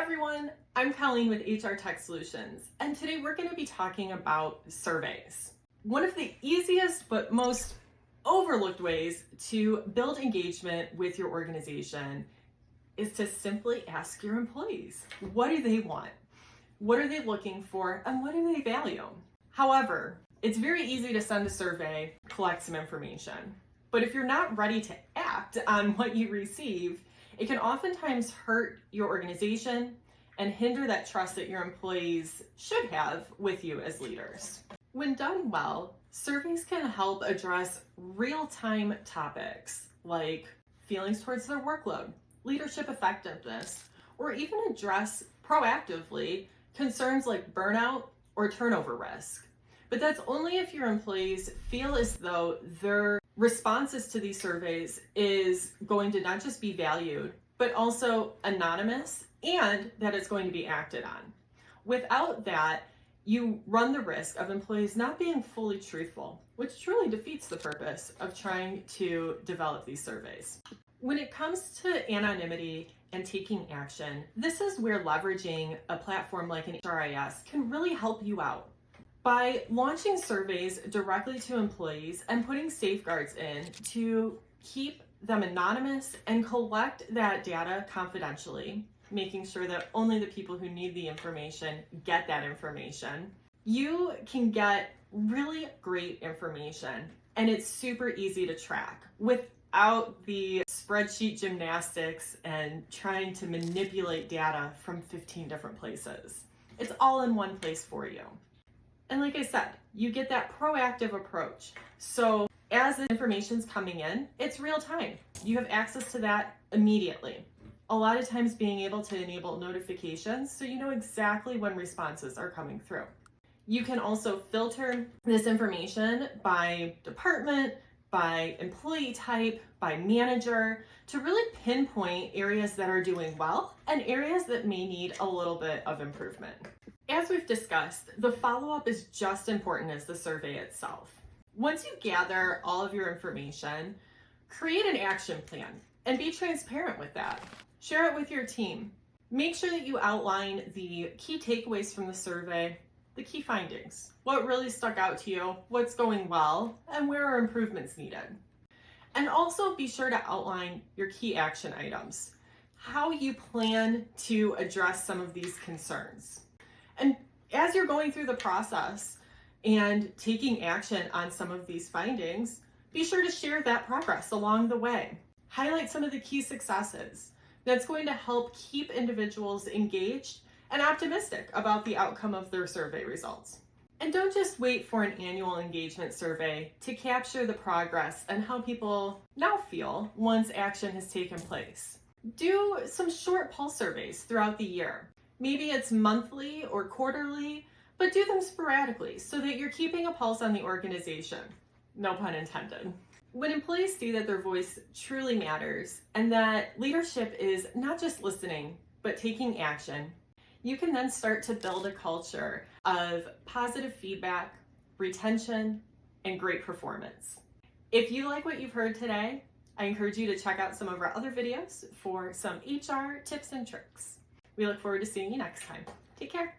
everyone, I'm Colleen with HR Tech Solutions, and today we're going to be talking about surveys. One of the easiest but most overlooked ways to build engagement with your organization is to simply ask your employees, what do they want? What are they looking for, and what do they value? However, it's very easy to send a survey, collect some information, but if you're not ready to act on what you receive, it can oftentimes hurt your organization and hinder that trust that your employees should have with you as leaders. When done well, surveys can help address real-time topics like feelings towards their workload, leadership effectiveness, or even address proactively concerns like burnout or turnover risk. But that's only if your employees feel as though their responses to these surveys is going to not just be valued, but also anonymous, and that it's going to be acted on. Without that, you run the risk of employees not being fully truthful, which truly defeats the purpose of trying to develop these surveys. When it comes to anonymity and taking action, this is where leveraging a platform like an HRIS can really help you out. By launching surveys directly to employees and putting safeguards in to keep them anonymous and collect that data confidentially, making sure that only the people who need the information get that information, you can get really great information, and it's super easy to track without the spreadsheet gymnastics and trying to manipulate data from 15 different places. It's all in one place for you. And like I said, you get that proactive approach. So as the information's coming in, it's real time. You have access to that immediately. A lot of times being able to enable notifications so you know exactly when responses are coming through. You can also filter this information by department, by employee type, by manager, to really pinpoint areas that are doing well and areas that may need a little bit of improvement. As we've discussed, the follow-up is just important as the survey itself. Once you gather all of your information, create an action plan and be transparent with that. Share it with your team. Make sure that you outline the key takeaways from the survey, the key findings, what really stuck out to you, what's going well, and where are improvements needed. And also be sure to outline your key action items, how you plan to address some of these concerns. And as you're going through the process and taking action on some of these findings, be sure to share that progress along the way. Highlight some of the key successes. That's going to help keep individuals engaged and optimistic about the outcome of their survey results. And don't just wait for an annual engagement survey to capture the progress and how people now feel once action has taken place. Do some short pulse surveys throughout the year. Maybe it's monthly or quarterly, but do them sporadically so that you're keeping a pulse on the organization. No pun intended. When employees see that their voice truly matters and that leadership is not just listening, but taking action, you can then start to build a culture of positive feedback, retention, and great performance. If you like what you've heard today, I encourage you to check out some of our other videos for some HR tips and tricks. We look forward to seeing you next time. Take care.